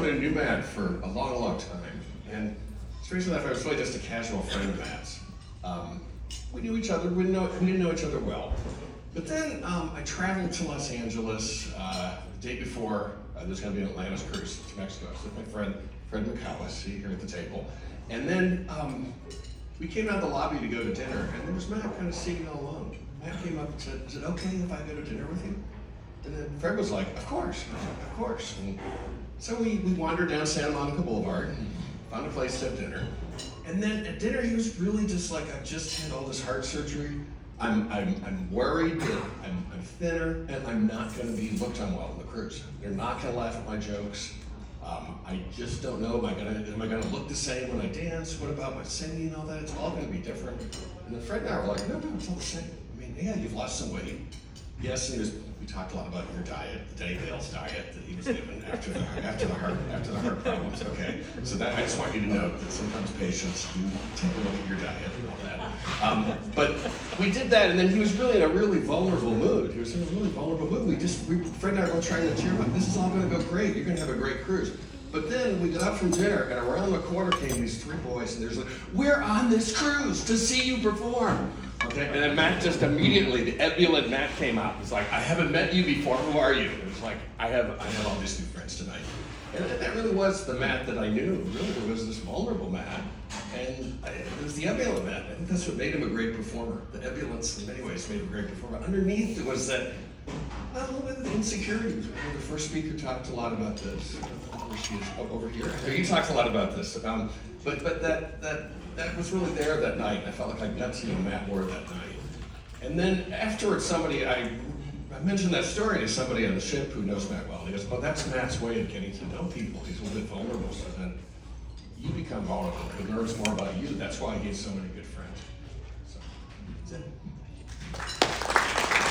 known and knew Matt for a long, long time, and strangely enough, I was really just a casual friend of Matt's. We knew each other, we didn't know each other well. But then I traveled to Los Angeles the day before there was going to be an Atlantis cruise to Mexico. I was with my friend, Fred McCowis, here at the table. And then we came out of the lobby to go to dinner, and there was Matt kind of sitting all alone. Matt came up and said, "Is it okay if I go to dinner with you?" And then Fred was like, "Of course," and I was like, "Of course." And so we wandered down Santa Monica Boulevard and found a place to have dinner. And then at dinner, he was really just like, "I've just had all this heart surgery. I'm worried that I'm thinner, and I'm not going to be looked on well on the cruise. They're not going to laugh at my jokes. I just don't know. Am I gonna look the same when I dance? What about my singing and all that? It's all gonna be different." And then Fred and I were like, "No, it's all the same. I mean, yeah, you've lost some weight. Yes, and we talked a lot about your diet, the Denny Bales diet that he was given after the heart problems. Okay, so that I just want you to know that sometimes patients do take a look at your diet and all that. But we did that, and then he was really in a really vulnerable mood. He was in a really vulnerable mood. Fred and I were all trying to cheer him up. This is all going to go great. You're going to have a great cruise. But then we got up from dinner, and around the corner came these three boys, and there's like, "We're on this cruise to see you perform." Okay, and then Matt just immediately, the ebullient Matt came out. He's like, "I haven't met you before. Who are you?" It was like, I have all these new friends tonight. And that really was the Matt that I knew. Really, there was this vulnerable Matt, and it was the ebullient Matt. I think that's what made him a great performer. The ebullience, in many ways, made him a great performer. Underneath, it was that a little bit of insecurity. The first speaker talked a lot about this. Where she is, over here. So he talked a lot about this. But that was really there that night. I felt like I got to know Matt more that night. And then afterwards, I mentioned that story to somebody on the ship who knows Matt well. He goes, "Oh, that's Matt's way of getting to know people. He's a little bit vulnerable, so then you become vulnerable. He learns more about you. That's why he has so many good friends." So that's it.